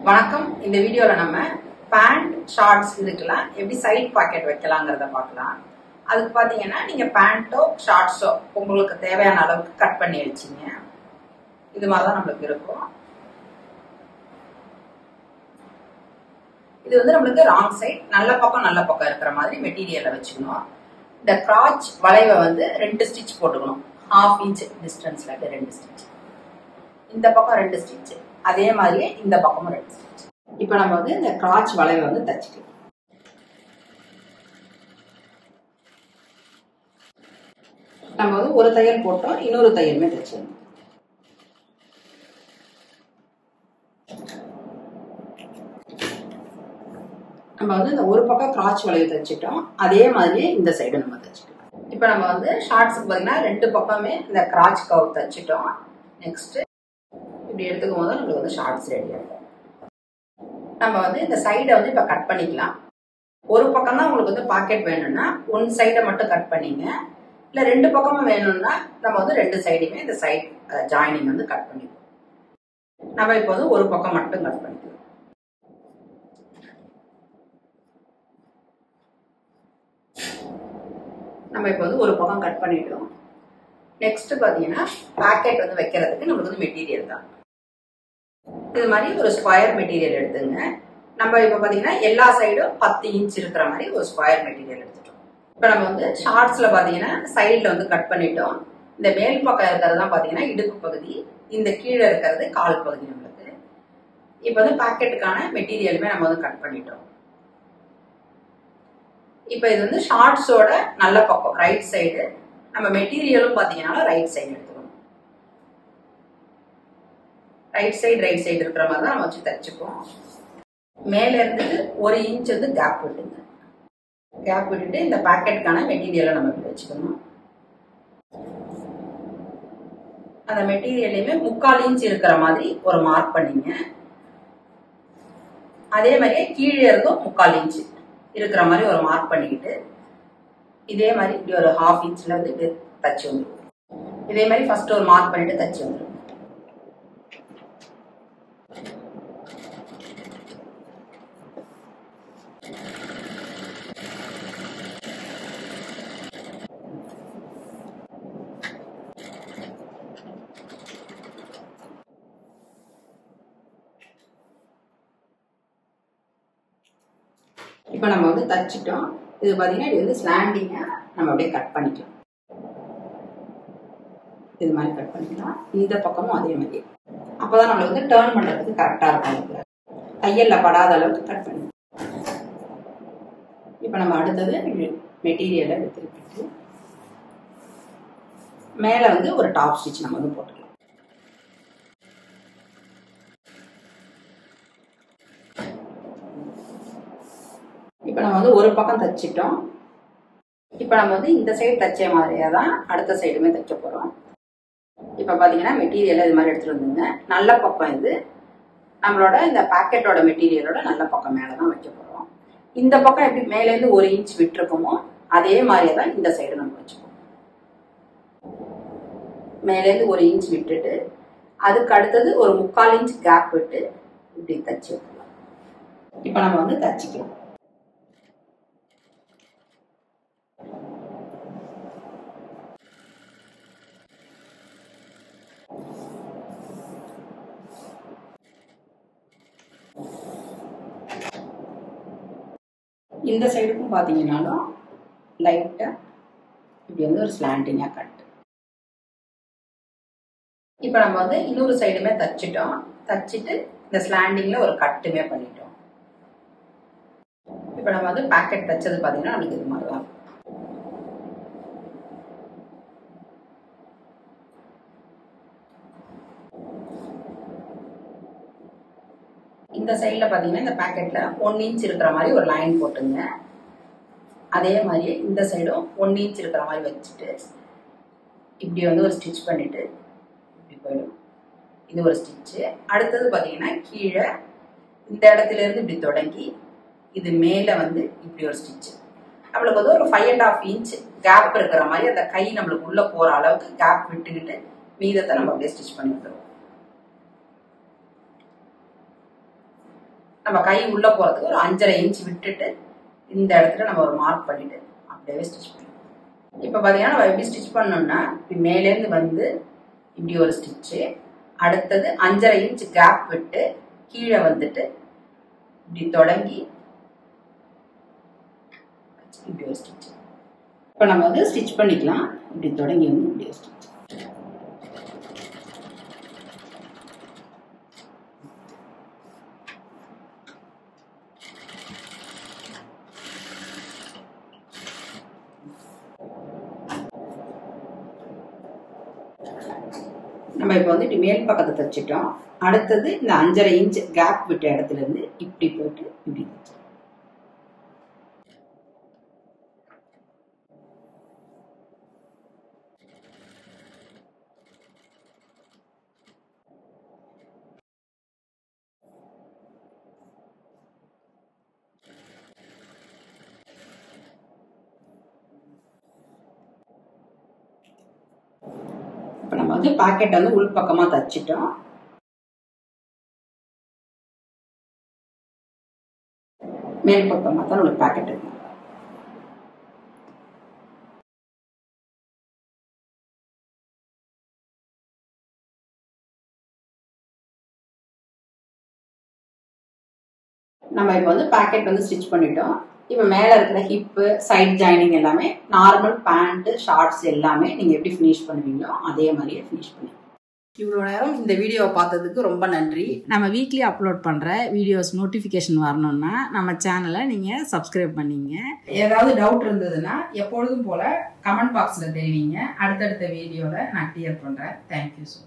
வணக்கம். இந்த வீடியோல நம்ம பேண்ட் ஷார்ட்ஸ் இதுக்கெல்லாம் எப்படி சைட் பாக்கெட் வைக்கலாங்கிறத பார்க்கலாம். அதுக்கு பாத்தீங்கன்னா நீங்க பேண்டோ ஷார்ட்ஸோ உங்களுக்கு தேவையான அளவுக்கு கட் பண்ணி வச்சீங்க. இது மாதிரிதான் நம்மளுக்கு இருக்கும். இது வந்து நம்மளுக்கு ராங் சைட், நல்ல பக்கம் இருக்கிற மாதிரி மெட்டீரியலை வச்சுக்கணும். இந்த கிராச் வளைவை வந்து 2 ஸ்டிச் போட்டுக்கணும். 1/2 இன்ச் டிஸ்டன்ஸ்ல 2 ஸ்டிச். இந்த பக்கம் 2 ஸ்டிச், அதே மாதிரியே இந்த பக்கமும் 2 ஸ்டிச். இப்ப நம்ம வந்து இந்த கிராச் வளைவை வந்து தச்சுக்கலாம். நம்ம வந்து ஒரு தையல் போட்டோம், இன்னொரு தையலுமே தச்சிடணும். நம்ம வந்து இந்த ஒரு பக்கம் கிராச் வளைவு தச்சிட்டோம், அதே மாதிரியே இந்த சைடு நம்ம தச்சுக்கலாம். இப்ப நம்ம வந்து ஷார்ட்ஸுக்கு பாத்தீங்கன்னா 2 பக்கமே இந்த கிராச் கர்வ் தச்சிட்டோம். நெக்ஸ்ட் இப்படி எடுத்துக்கும் போது நம்மளுக்கு வந்து ஷார்ட்ஸ் ரெடி ஆகும். நம்ம வந்து இந்த சைடை வந்து இப்ப கட் பண்ணிக்கலாம். ஒரு பக்கம் தான் உங்களுக்கு வந்து பாக்கெட் வேணும்னா ஒன் சைடை மட்டும் கட் பண்ணிங்க. இல்ல 2 பக்கமும் வேணும்னா நம்ம வந்து 2 சைடுமே இந்த சைட் ஜாயினிங் வந்து கட் பண்ணிப்போம். நம்ம இப்போ வந்து ஒரு பக்கம் மட்டும் கட் பண்ணிக்கலாம். நம்ம இப்போ வந்து ஒரு பக்கம் கட் பண்ணிட்டோம். நெக்ஸ்ட் பாத்தீங்கன்னா பாக்கெட் வந்து வைக்கிறதுக்கு நம்மளுக்கு வந்து மெட்டீரியல் தான். இது மாதிரி ஒரு ஸ்கொயர் மெட்டீரியல் எடுத்துங்க. நம்ம இப்ப பாத்தீங்கன்னா எல்லா சைடும் 10 இன்ச் இருக்கிற மாதிரி ஒரு ஸ்கொயர் மெட்டீரியல் எடுத்துட்டோம். இப்ப நம்ம வந்து ஷார்ட்ஸ்ல பாத்தீங்கன்னா சைட்ல வந்து கட் பண்ணிட்டோம். இந்த மேல் பக்கம் இருக்கிறது தான் பாத்தீங்கன்னா இடுப்பு பகுதி, இந்த கீழே இருக்கிறது கால் பகுதி நம்மளுக்கு. இப்ப வந்து பாக்கெட்டுக்கான மெட்டீரியலுமே நம்ம வந்து கட் பண்ணிட்டோம். இப்ப இது வந்து ஷார்ட்ஸோட நல்ல பக்கம் ரைட் சைடு, நம்ம மெட்டீரியலும் பாத்தீங்கன்னா ரைட் சைடு எடுத்துக்கணும். ரைட் சைடு இருக்கிற மாதிரி தான் நம்ம வச்சு தச்சுப்போம். மேல இருந்து 1 இன்ச் வந்து கேப் விட்டுங்க. கேப் விட்டுட்டு இந்த பாக்கெட்டுக்கான மெட்டீரியலை நம்ம இப்படி வச்சுக்கணும். அந்த மெட்டீரியலையுமே 3/4 இன்ச் இருக்கிற மாதிரி ஒரு மார்க் பண்ணிங்க. அதே மாதிரியே கீழே இருந்தும் 3/4 இன்ச் இருக்கிற மாதிரி ஒரு மார்க் பண்ணிக்கிட்டு இதே மாதிரி இப்படி ஒரு 1/2 இன்ச்ல வந்து இப்படி தச்சு வந்துடும். இதே மாதிரி ஃபர்ஸ்ட் ஒரு மார்க் பண்ணிட்டு தச்சு வந்துடும். இப்ப நம்ம வந்து தச்சிட்டோம். இது பாத்தீங்கன்னா இது வந்து ஸ்லாண்டிங்கா நம்ம அப்படியே கட் பண்ணிக்கலாம். இது மாதிரி கட் பண்ணிக்கலாம். இந்த பக்கமும் அதே மாதிரி. அப்பதான் நம்ம வந்து டர்ன் பண்றதுக்கு கரெக்டா இருக்கும். தையல்ல படாத அளவுக்கு கட் பண்ணி. இப்ப நம்ம அடுத்தது மெட்டீரியலை எடுத்துக்கிட்டு மேல வந்து ஒரு டாப் ஸ்டிச் நம்ம வந்து போட்டுக்கலாம். இப்ப நம்ம வந்து ஒரு பக்கம் தச்சிட்டோம். இப்ப நம்ம வந்து இந்த சைடு தச்ச மாதிரியே தான் அடுத்த சைடுமே தைக்க போறோம். இப்ப பாத்தீங்கன்னா மெட்டீரியல் இது மாதிரி எடுத்துட்டு வந்துங்க. நல்ல பக்கம் இது நம்மளோட இந்த பாக்கெட்டோட மெட்டீரியலோட நல்ல பக்கம் மேலதான் வைக்க போறோம். இந்த பக்கம் எப்படி மேல இருந்து 1 இன்ச் விட்டுருக்கோமோ அதே மாதிரியே தான் இந்த சைடு நம்ம வச்சுப்போம். மேல இருந்து 1 இன்ச் விட்டுட்டு அதுக்கு அடுத்தது ஒரு 3/4 இன்ச் கேப் விட்டு இப்படி தச்சு வைக்கலாம். இப்ப நம்ம வந்து தச்சுக்கலாம். இந்த சைடுக்கும் பாத்தீங்கன்னாலும் லைட்டா இப்படி வந்து ஒரு ஸ்லாண்டிங்கா கட். இப்ப நம்ம வந்து இன்னொரு சைடுமே தச்சிட்டோம். தச்சிட்டு இந்த ஸ்லாண்டிங்ல ஒரு கட்டுமே பண்ணிட்டோம். இப்ப நம்ம வந்து பாக்கெட் தச்சது பாத்தீங்கன்னா நமக்கு இது மாதிரி தான். இந்த சைட்ல பாத்தீங்கன்னா இந்த பாக்கெட்ல 1 இன்ச் இருக்கிற மாதிரி ஒரு லைன் போட்டுங்க. அதே மாதிரி இந்த சைடும் 1 இன்ச் இருக்கிற மாதிரி வச்சுட்டு இப்படி வந்து ஒரு ஸ்டிச் பண்ணிட்டு இப்படி போயிடும். இது ஒரு ஸ்டிச். அடுத்தது பாத்தீங்கன்னா கீழே இந்த இடத்துல இருந்து இப்படி தொடங்கி இது மேல வந்து இப்படி ஒரு ஸ்டிச். நம்மளுக்கு வந்து ஒரு 5.5 இன்ச் கேப் இருக்கிற மாதிரி அந்த கை நம்மளுக்கு உள்ள போற அளவுக்கு கேப் விட்டுக்கிட்டு மீதத்தை நம்ம அப்படியே ஸ்டிச் பண்ணி வந்துடும். நம்ம கை உள்ள போறதுக்கு ஒரு 5.5 இன்ச் விட்டுட்டு இந்த இடத்துல நம்ம ஒரு மார்க் பண்ணிட்டு அப்படியே ஸ்டிச் பண்ணலாம். இப்ப பாத்தீங்கன்னா நம்ம எப்படி ஸ்டிச் பண்ணோம்னா மேலேருந்து வந்து இப்படி ஒரு ஸ்டிச்சு, அடுத்தது 5.5 இன்ச் கேப் விட்டு கீழே வந்துட்டு இப்படி தொடங்கி இப்படி ஒரு ஸ்டிச். இப்ப நம்ம வந்து ஸ்டிச் பண்ணிக்கலாம். இப்படி தொடங்கி வந்து இப்படி ஒரு ஸ்டிச். நம்ம இப்ப வந்து இப்படி மேல் பக்கத்தை தச்சிட்டோம். அடுத்தது இந்த 5.5 இன்ச் கேப் விட்ட இடத்துல இருந்து இப்படி போட்டு இப்படி தச்சு. இப்ப நம்ம வந்து பாக்கெட் வந்து உள் பக்கமா தச்சிட்டோம். மேல் பக்கமா தான் ஒரு பாக்கெட் இருக்கு. நம்ம இப்ப வந்து பாக்கெட் வந்து ஸ்டிச் பண்ணிட்டோம். இப்ப மேல இருக்கிற ஹிப்பு, சைட் ஜாயினிங் எல்லாமே நார்மல் பேண்ட், ஷார்ட்ஸ் எல்லாமே நீங்க எப்படி ஃபினிஷ் பண்ணுவீங்களோ அதே மாதிரியே ஃபினிஷ் பண்ணி. இவ்வளோ நேரம் இந்த வீடியோவை பார்த்ததுக்கு ரொம்ப நன்றி. நம்ம வீக்லி அப்லோட் பண்ணுற வீடியோஸ் நோட்டிஃபிகேஷன் வரணும்னா நம்ம சேனலை நீங்கள் சப்ஸ்கிரைப் பண்ணிங்க. ஏதாவது டவுட் இருந்ததுன்னா எப்பொழுதும் போல் கமெண்ட் பாக்ஸில் தெரிவிங்க. அடுத்தடுத்த வீடியோவில் நான் கிளியர் பண்ணுறேன். Thank you so much.